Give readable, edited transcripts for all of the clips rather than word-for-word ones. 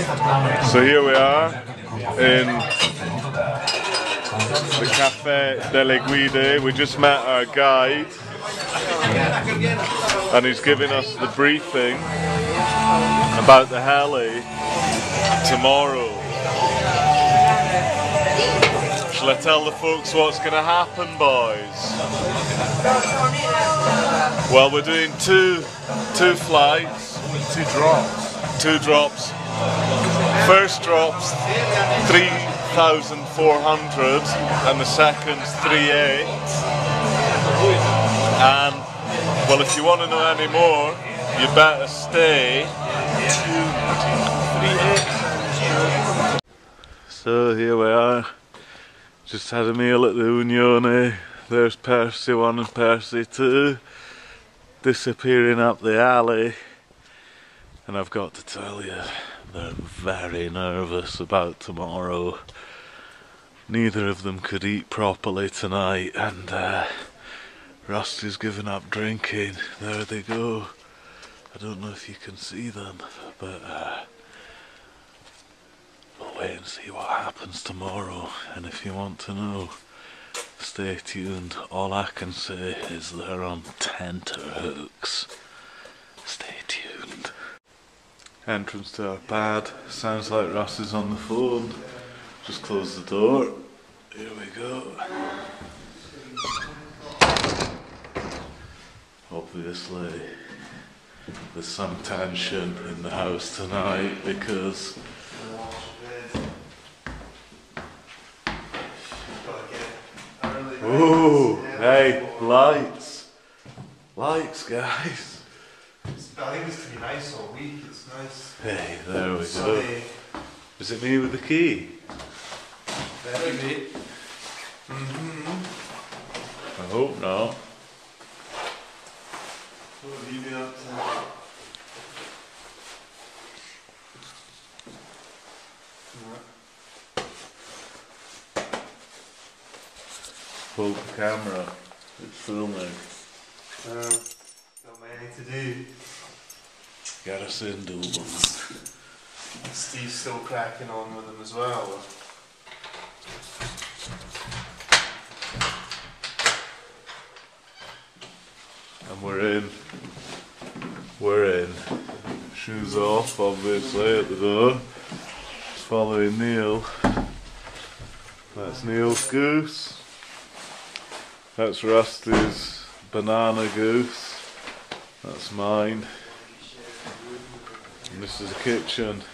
So here we are in the Café delle Guide. We just met our guide and he's giving us the briefing about the heli tomorrow. Shall I tell the folks what's going to happen, boys? Well, we're doing two flights. Two drops. First drop's 3,400 and the second's 3,800. And, well, if you want to know any more, you better stay tuned. So here we are. Just had a meal at the Unione. There's Percy 1 and Percy 2 disappearing up the alley. And I've got to tell you, they're very nervous about tomorrow. Neither of them could eat properly tonight, and Rusty's given up drinking. There they go. I don't know if you can see them, but we'll wait and see what happens tomorrow. And if you want to know, stay tuned. All I can say is they're on tenterhooks. Stay tuned. Entrance to our pad. Sounds like Russ is on the phone. Just close the door. Here we go. Obviously, there's some tension in the house tonight because oh, hey, lights, guys. I think it's to be nice all week, it's nice. Hey, there we go. Is it me with the key? Maybe. I hope not. What have you been up to? Hold the camera. It's filming. Got many to do. Get us in, Doolman. Steve's still cracking on with them as well. And we're in. Shoes off, obviously, at the door. Following Neil. That's Neil's goose. That's Rusty's banana goose. That's mine. And this is the kitchen.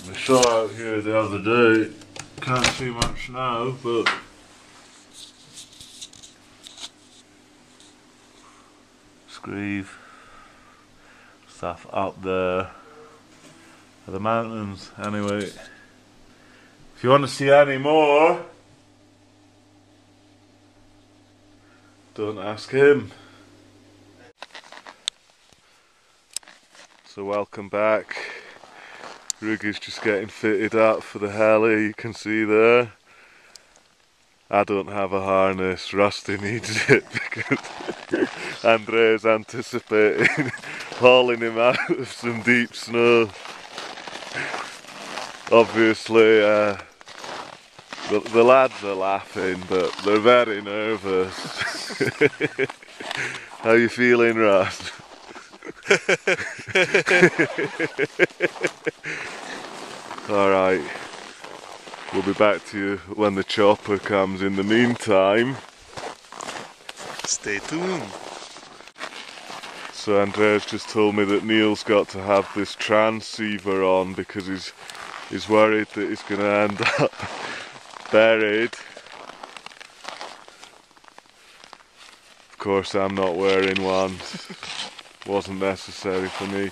We saw out here the other day. Can't see much now, but Screeve stuff up there. The mountains. Anyway, if you want to see any more, don't ask him. So welcome back. Rugy's just getting fitted up for the heli, you can see there. I don't have a harness, Rusty needs it because Andrea's anticipating hauling him out of some deep snow. Obviously, the lads are laughing, but they're very nervous. How you feeling, Russ? Alright, we'll be back to you when the chopper comes. In the meantime, stay tuned. So Andrea's just told me that Neil's got to have this transceiver on because he's worried that he's going to end up buried. Of course I'm not wearing one. Wasn't necessary for me.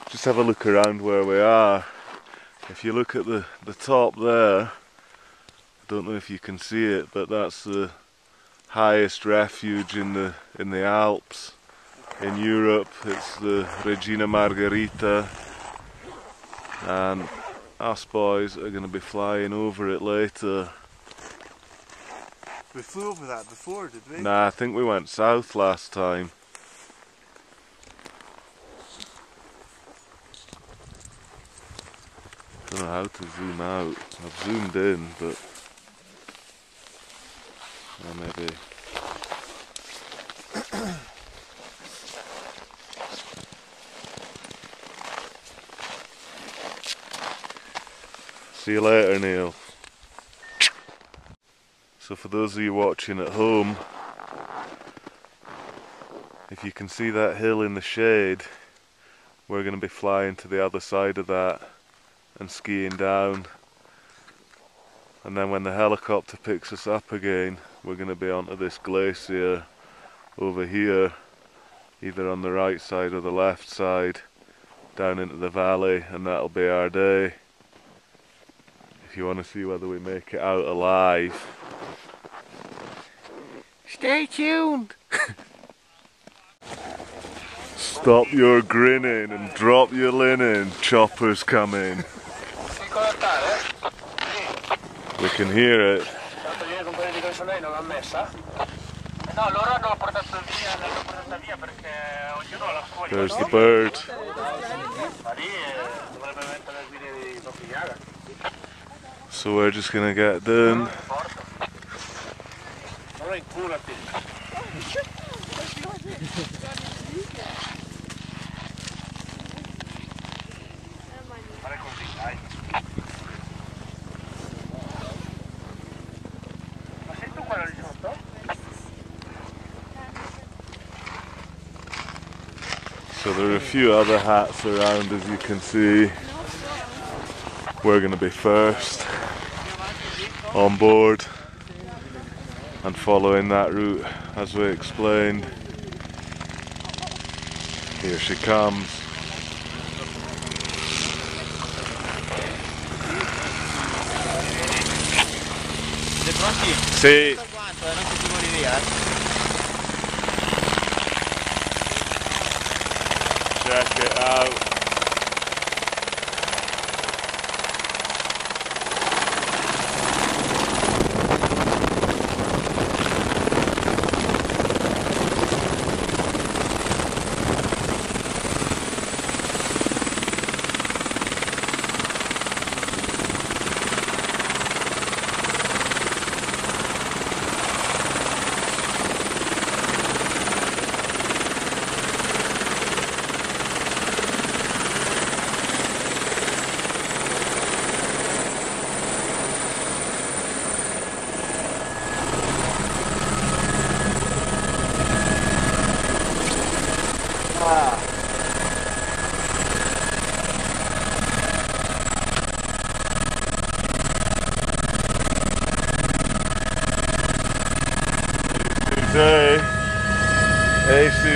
Just have a look around where we are. If you look at the top there, I don't know if you can see it, but that's the highest refuge in the Alps in Europe. It's the Regina Margherita, and us boys are going to be flying over it later. We flew over that before, did we? Nah, I think we went south last time. Don't know how to zoom out. I've zoomed in, but maybe. See you later, Neil. So for those of you watching at home, if you can see that hill in the shade, we're going to be flying to the other side of that and skiing down. And then when the helicopter picks us up again, we're going to be onto this glacier over here, either on the right side or the left side, down into the valley, and that'll be our day. If you want to see whether we make it out alive, stay tuned! Stop your grinning and drop your linen, chopper's coming. We can hear it. There's the bird. So we're just gonna get done. So there are a few other hats around, as you can see. We're going to be first on board and following that route as we explained. Here she comes. Sì. Check it out.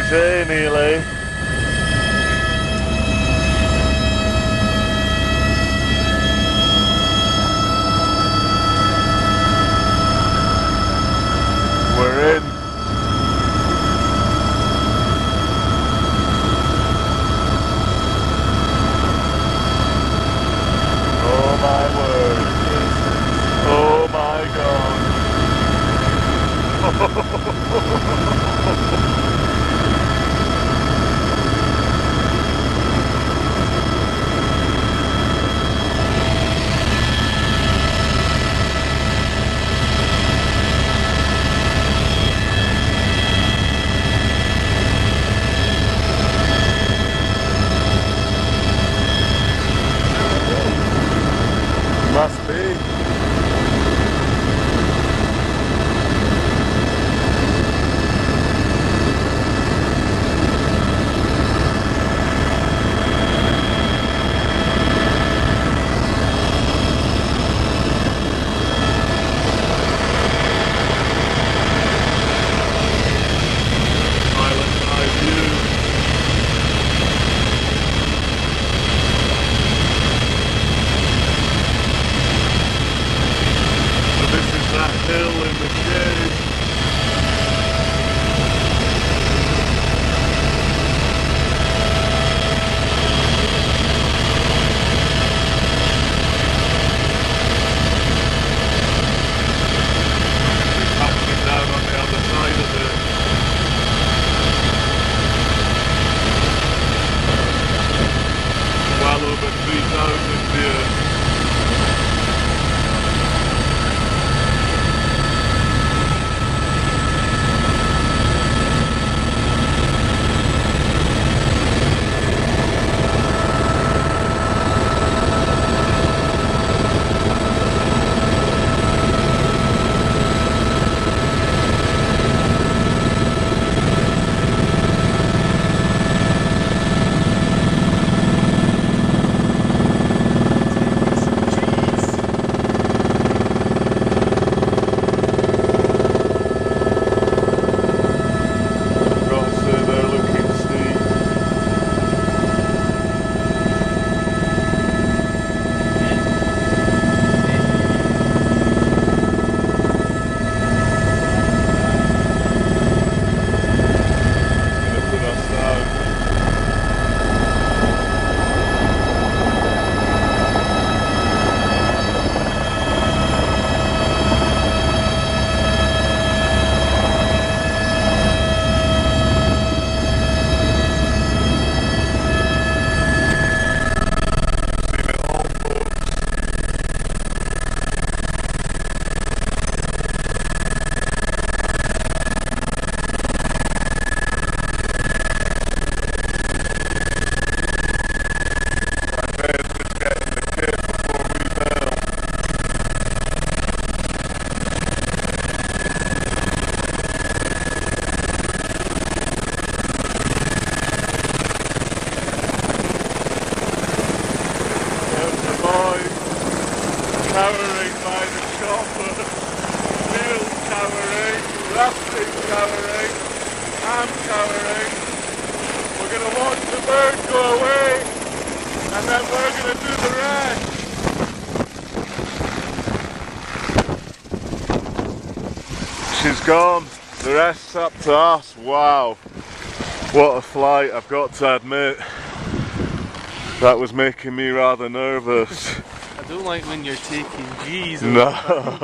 Hey, Neely. We're in. Oh my word. Oh my God. Must be. Well over 3,000 here. cowering by the chopper. Neil's cowering, Rusty's cowering, I'm cowering. We're going to watch the bird go away and then we're going to do the rest. She's gone, the rest's up to us. Wow, what a flight, I've got to admit. That was making me rather nervous. I don't like when you're taking G's. No,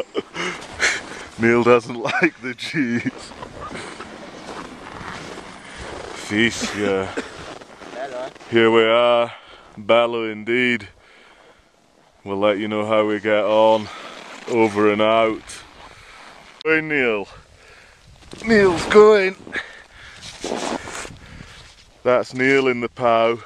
Neil doesn't like the G's. Feast, yeah. Here we are, Bello indeed. We'll let you know how we get on. Over and out. Hey Neil. Neil's going. That's Neil in the pow.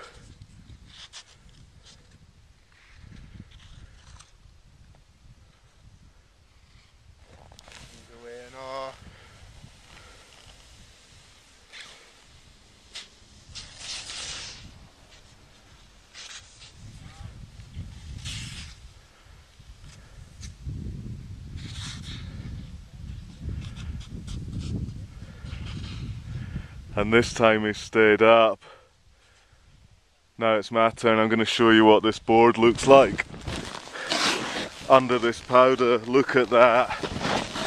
And this time he stayed up. Now it's my turn. I'm going to show you what this board looks like. Under this powder, look at that.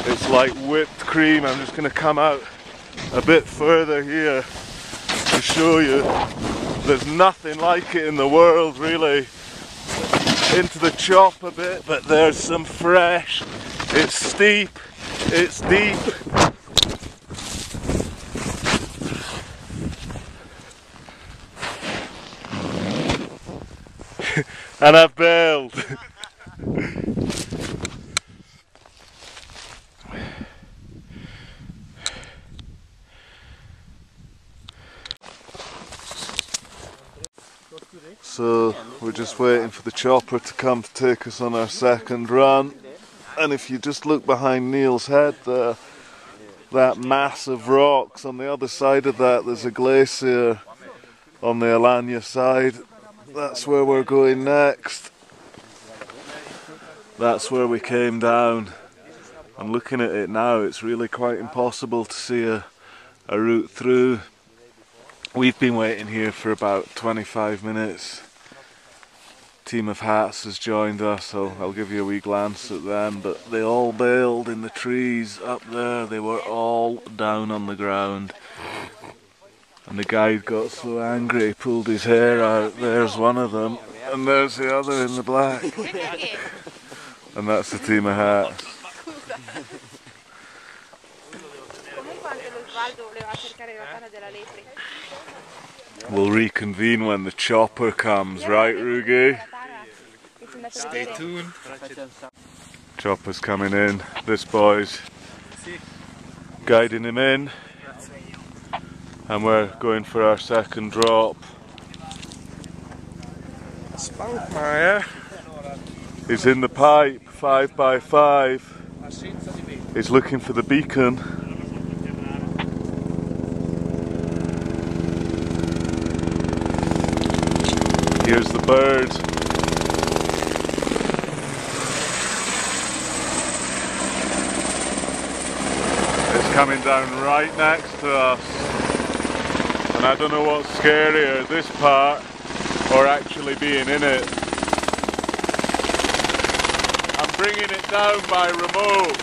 It's like whipped cream. I'm just going to come out a bit further here to show you. There's nothing like it in the world really. Into the chop a bit, but there's some fresh. It's steep, it's deep. And I've bailed. So we're just waiting for the chopper to come to take us on our second run. And if you just look behind Neil's head there, that mass of rocks, on the other side of that there's a glacier on the Alanya side. That's where we're going next. That's where we came down. And looking at it now, it's really quite impossible to see a route through. We've been waiting here for about 25 minutes. Team of hats has joined us, so I'll give you a wee glance at them, but they all bailed in the trees up there. They were all down on the ground. And the guide got so angry he pulled his hair out. There's one of them, and there's the other in the black. And that's the team of hats. We'll reconvene when the chopper comes, right Rugi? Stay tuned. Chopper's coming in. This boy's guiding him in. And we're going for our second drop. Spankmaier. He's in the pipe, 5x5. He's looking for the beacon. Here's the bird. It's coming down right next to us. And I don't know what's scarier, this part or actually being in it. I'm bringing it down by remote.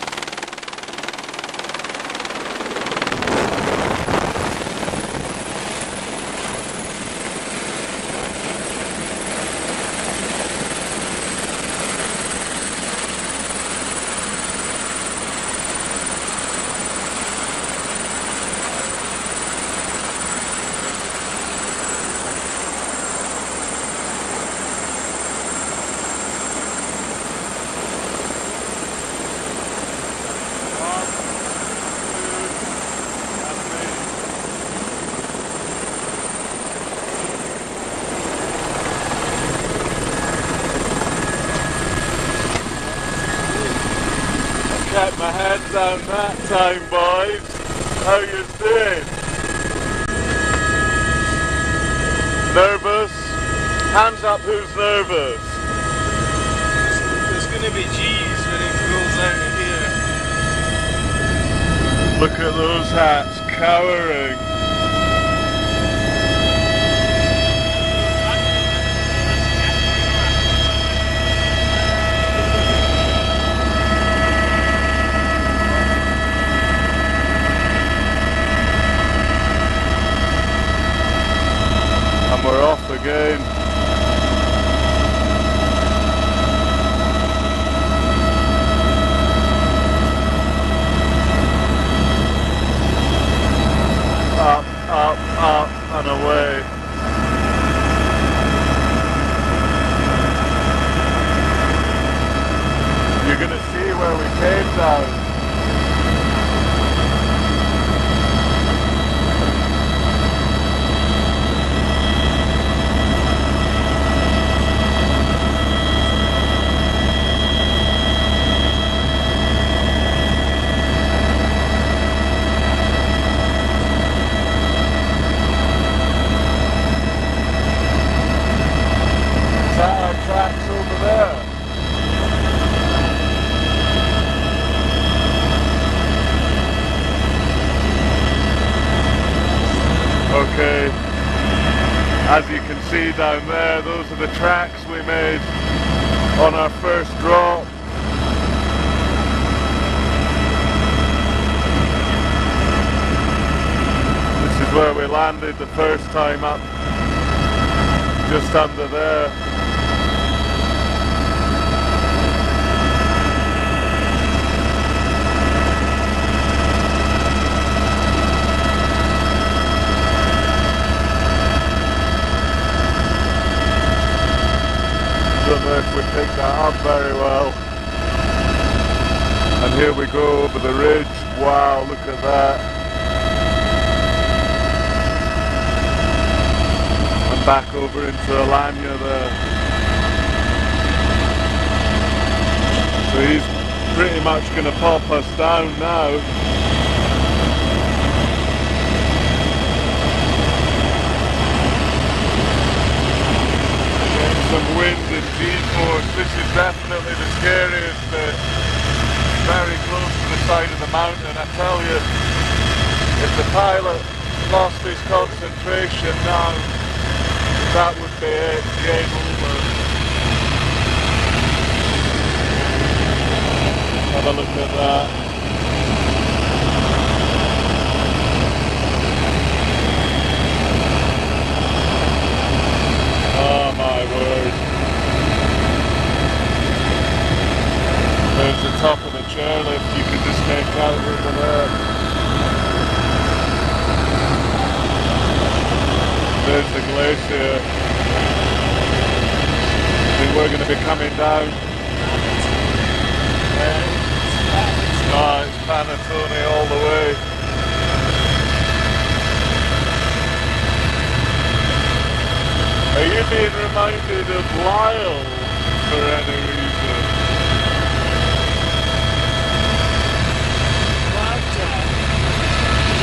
Kept my head down that time, boys. How you doing? Nervous? Hands up who's nervous. There's going gonna be G's when it rolls out of here. Look at those hats cowering. And we're off again. Up, up, up and away. You're gonna see where we came down. Tracks over there. Okay, as you can see down there, those are the tracks we made on our first drop. This is where we landed the first time up, just under there. Don't know if we picked that up very well. And here we go over the ridge. Wow, look at that. And back over into Alanya there. So he's pretty much going to pop us down now. Some wind and G-force. This is definitely the scariest bit. Very close to the side of the mountain. I tell you, if the pilot lost his concentration now, that would be it. Game over. Have a look at that. Oh my word. There's the top of the chairlift, you can just make out over there. There's the glacier. I think we're going to be coming down. It's Panettone all the way. Are you being reminded of Lyle for any reason?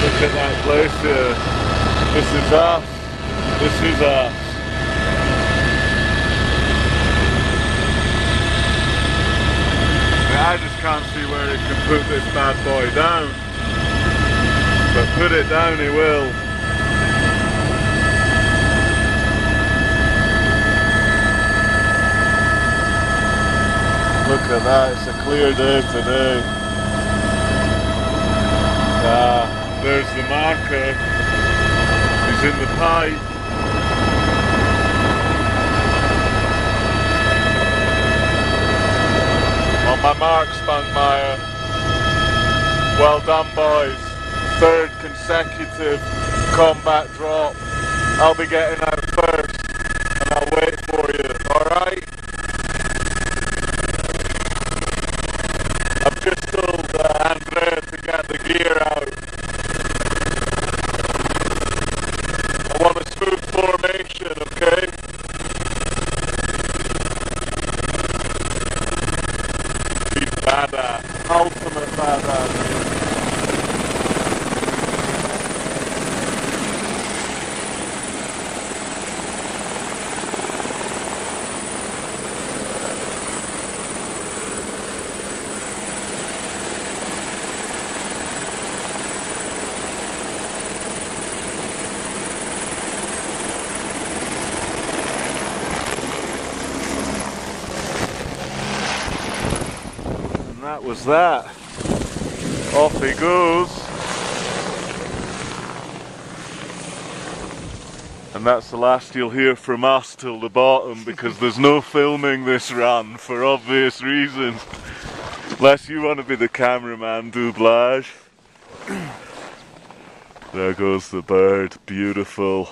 Look at that glacier. This is us. This is us. I just can't see where he can put this bad boy down. But put it down he will. Look at that, it's a clear day today. There's the marker. He's in the pipe. On my mark, Spangmeier. Well done, boys. Third consecutive combat drop. I'll be getting out first and I'll wait for you, alright? I've just told Andrea to get the gear out. I want a smooth formation, okay? He's badass. Ultimate badass. that was that. Off he goes. And that's the last you'll hear from us till the bottom, because there's no filming this run for obvious reasons. Unless you want to be the cameraman doublage. There goes the bird, beautiful.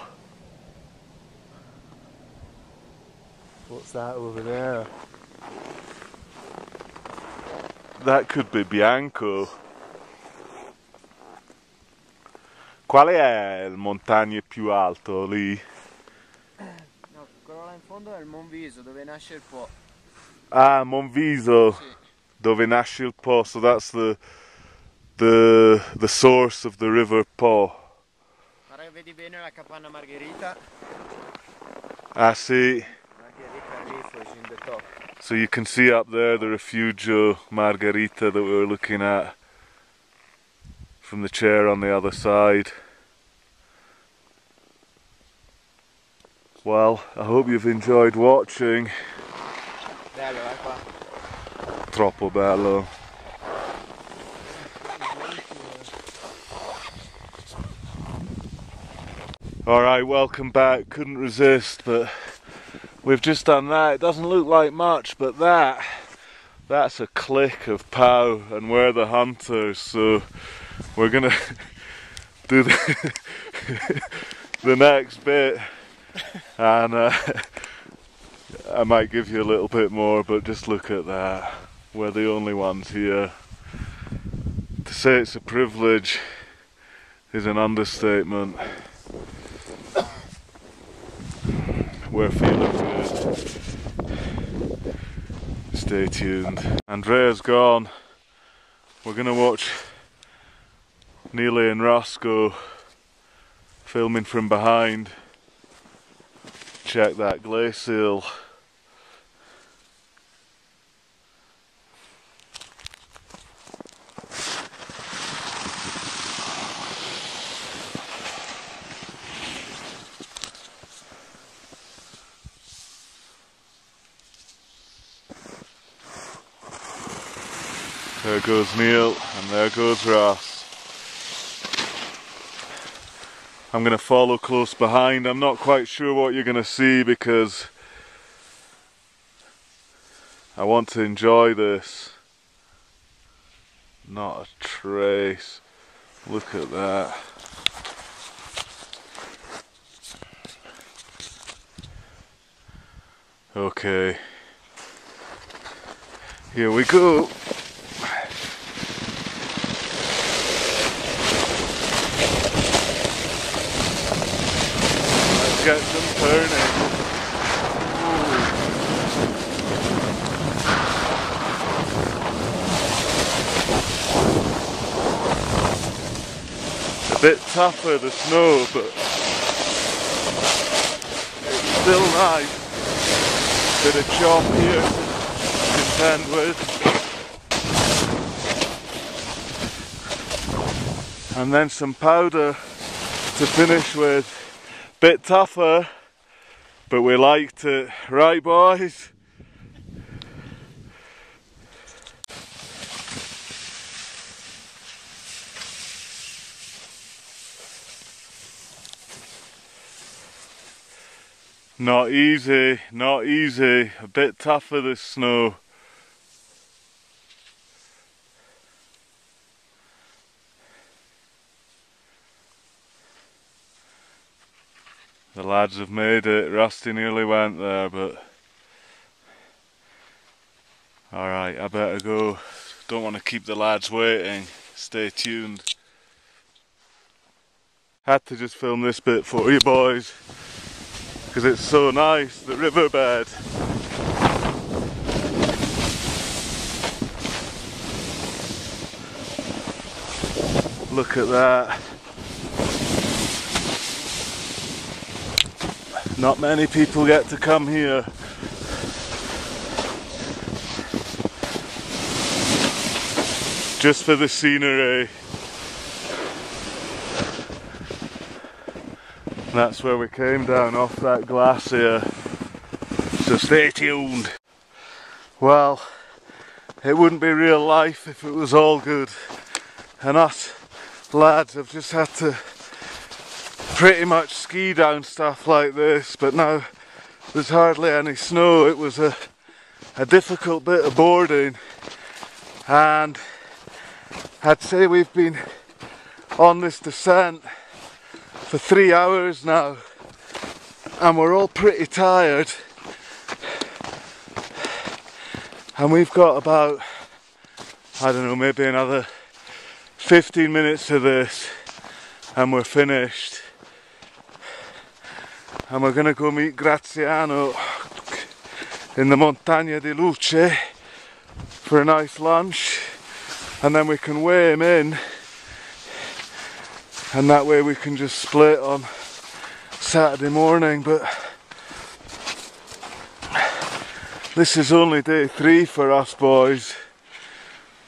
What's that over there? That could be Bianco. Qual è il montagna più alto lì? No, quello là in fondo è il Monviso, dove nasce il Po. Ah, Monviso, Sì. dove nasce il Po, so that's the source of the river Po. Guarda che vedi bene la capanna Margherita. Ah, sì. Margherita Reef is in the top. So you can see up there the Refugio Margherita that we were looking at from the chair on the other side. Well, I hope you've enjoyed watching. Bello, qua. Troppo bello. Alright, welcome back. Couldn't resist, but we've just done that. It doesn't look like much, but that's a click of Pau, and we're the hunters, so we're gonna do the next bit, and I might give you a little bit more, but just look at that. We're the only ones here. To say it's a privilege is an understatement. We're feeling good. Stay tuned. Andrea's gone. We're gonna watch Neely and Roscoe filming from behind. Check that glacial. There goes Neil, and there goes Ross. I'm going to follow close behind. I'm not quite sure what you're going to see because I want to enjoy this. Not a trace. Look at that. Okay. Here we go. Get some turning. A bit tougher, the snow, but it's still nice. Bit of chop here to contend with. And then some powder to finish with. Bit tougher, but we liked it. Right, boys? Not easy, not easy. A bit tougher, this snow. The lads have made it. Rusty nearly went there, but alright, I better go. Don't want to keep the lads waiting. Stay tuned. Had to just film this bit for you boys because it's so nice, the riverbed. Look at that. Not many people get to come here. Just for the scenery. That's where we came down, off that glacier. So stay tuned. Well, it wouldn't be real life if it was all good. And us lads have just had to pretty much ski down stuff like this, but now there's hardly any snow. It was a difficult bit of boarding, and I'd say we've been on this descent for 3 hours now, and we're all pretty tired, and we've got about, I don't know, maybe another 15 minutes of this and we're finished. And we're gonna go meet Graziano in the Montagna di Luce for a nice lunch, and then we can weigh him in, and that way we can just split on Saturday morning. But this is only day 3 for us boys.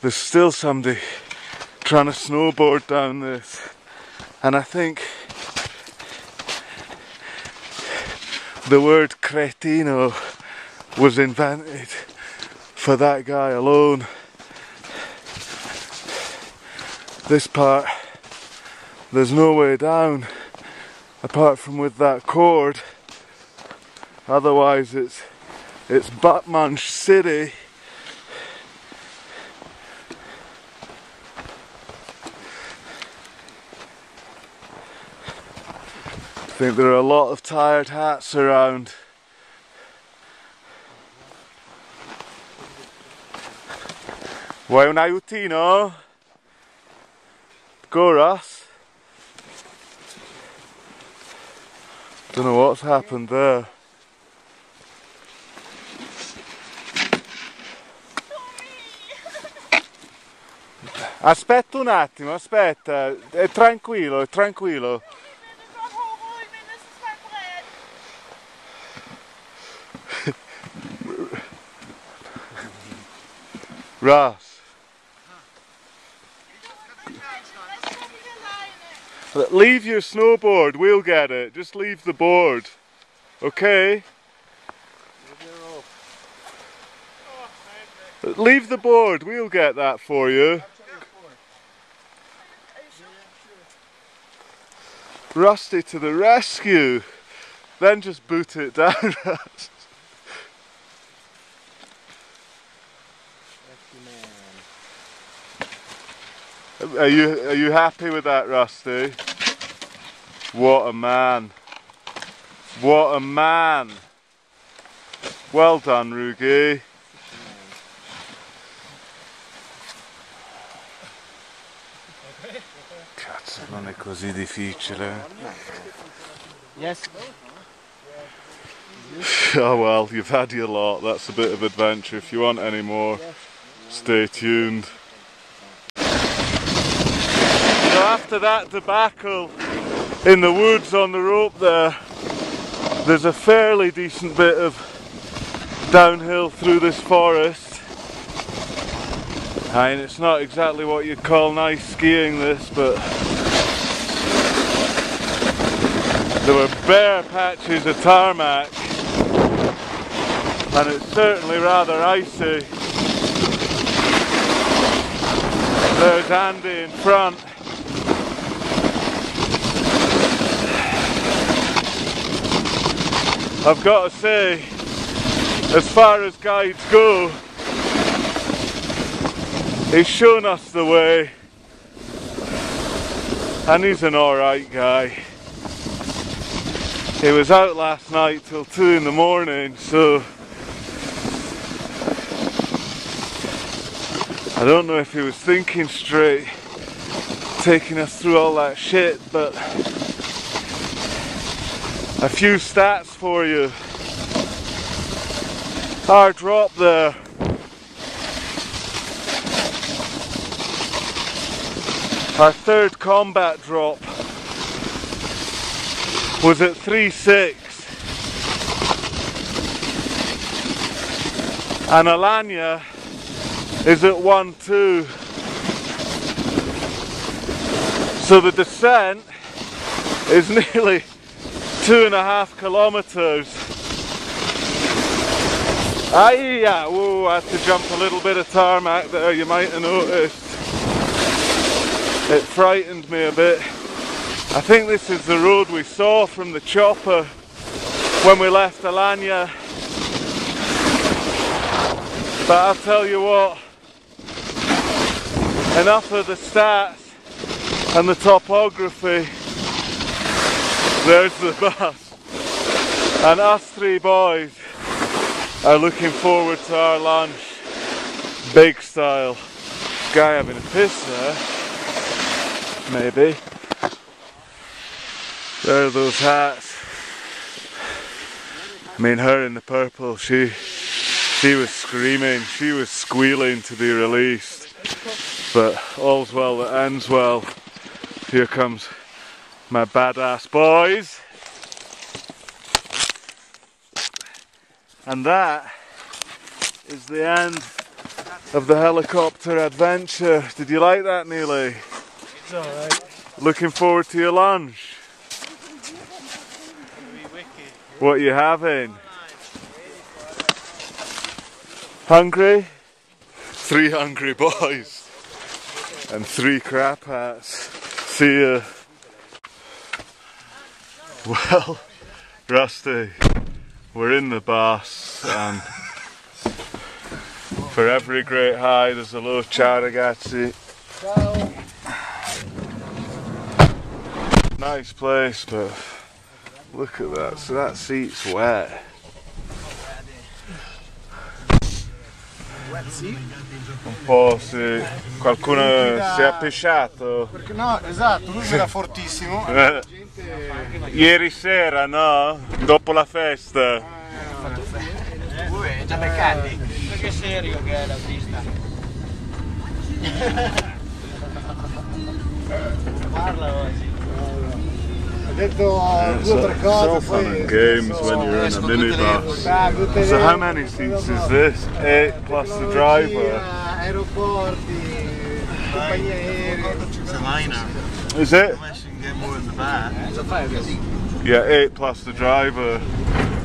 There's still somebody trying to snowboard down this, and I think the word cretino was invented for that guy alone. This part, there's no way down apart from with that cord. Otherwise it's Buttmunch City. I think there are a lot of tired hats around. Vuoi un aiutino? Go, Russ. Don't know what's happened there. Aspetta un attimo, aspetta. È tranquillo, è tranquillo. Russ. Leave your snowboard, we'll get it. Just leave the board. Okay? Leave the board, we'll get that for you. Rusty to the rescue. Then just boot it down, Russ. Are you happy with that, Rusty? What a man. What a man. Well done, Rugi. Cazzo, non è così difficile. Yes. Oh well, you've had your lot. That's a bit of adventure. If you want any more, stay tuned. So after that debacle in the woods on the rope there's a fairly decent bit of downhill through this forest. I mean, it's not exactly what you'd call nice skiing this, but there were bare patches of tarmac and it's certainly rather icy. There's Andy in front. I've got to say, as far as guides go, he's shown us the way, and he's an alright guy. He was out last night till 2 in the morning, so I don't know if he was thinking straight, taking us through all that shit, but a few stats for you. Our drop there. Our third combat drop was at 3.6 and Alanya is at 1.2. So the descent is nearly 2.5 kilometers. Aye, whoa, I had to jump a little bit of tarmac there, you might have noticed. It frightened me a bit. I think this is the road we saw from the chopper when we left Alanya. But I'll tell you what, enough of the stats and the topography. There's the bus. And us three boys are looking forward to our lunch. Big style. Guy having a piss there. Maybe. There are those hats. I mean, her in the purple, she was screaming, she was squealing to be released. But all's well that ends well. Here comes my badass boys. And that is the end of the helicopter adventure. Did you like that, Neely? It's alright. Looking forward to your lunch. What are you having? Hungry? 3 hungry boys. And 3 crap hats. See ya. Well, Rusty, we're in the bus, and for every great high there's a low. Ciao ragazzi. Ciao. Nice place, but look at that. So that seat's wet. Wet seat? Un po' se qualcuno si è appesciato. Perché no, esatto, lui era fortissimo. Ieri sera, no? Dopo la festa. Già beccati. Perché serio che è la pista? Parla oggi. Ha detto 2 o 3 cose. So fun and games when you're in a minibus. So how many seats is this? 8 plus the driver. Aeroporti, compagnie aeree. It's a liner. Is it? Unless you can get more in the back. Yeah, 8 plus the driver.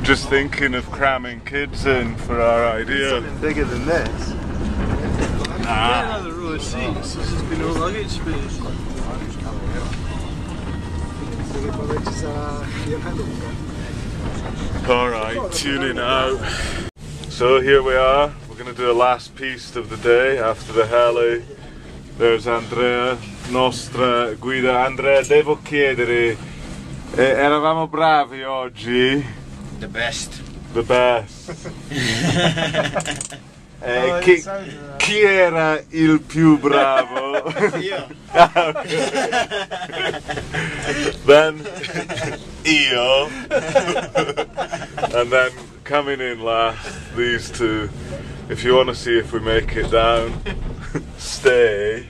Just thinking of cramming kids in for our idea. Something bigger than this. Nah. Another row of seats. This has been no luggage space. Alright, tuning out. So here we are. We're going to do the last piece of the day after the heli. There's Andrea, nostra guida. Andrea, devo chiedere, eravamo bravi oggi? The best. The best. Chi era il più bravo? Io. Then io. And then coming in last, these two. If you want to see if we make it down, stay.